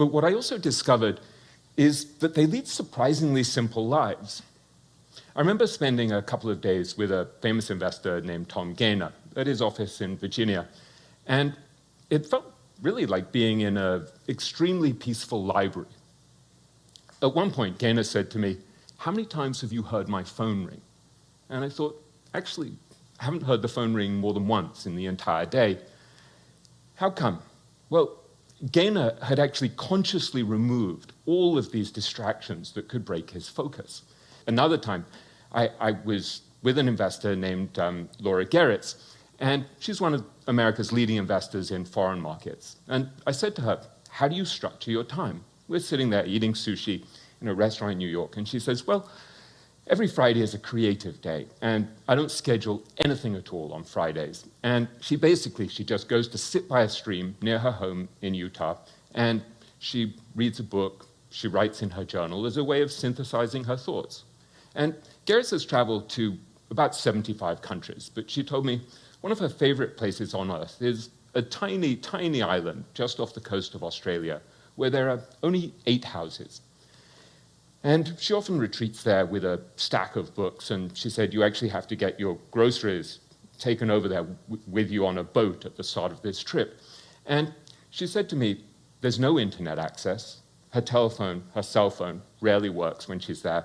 But what I also discovered is that they lead surprisingly simple lives. I remember spending a couple of days with a famous investor named Tom Gaynor at his office in Virginia, and it felt really like being in an extremely peaceful library. At one point, Gaynor said to me, "How many times have you heard my phone ring?" And I thought, actually, I haven't heard the phone ring more than once in the entire day. How come? Well, Gaynor had actually consciously removed all of these distractions that could break his focus. Another time, I was with an investor named Laura Geritz, and she's one of America's leading investors in foreign markets. And I said to her, "How do you structure your time?" We're sitting there eating sushi in a restaurant in New York, and she says, "Well, every Friday is a creative day, and I don't schedule anything at all on Fridays." And she just goes to sit by a stream near her home in Utah, and she reads a book, she writes in her journal as a way of synthesizing her thoughts. And Geritz has traveled to about 75 countries, but she told me one of her favorite places on Earth is a tiny, tiny island just off the coast of Australia, where there are only 8 houses. And she often retreats there with a stack of books, and she said you actually have to get your groceries taken over there with you on a boat at the start of this trip. And she said to me, there's no internet access. Her telephone, her cell phone, rarely works when she's there.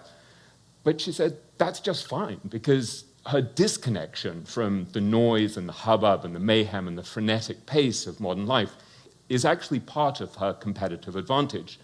But she said that's just fine, because her disconnection from the noise and the hubbub and the mayhem and the frenetic pace of modern life is actually part of her competitive advantage.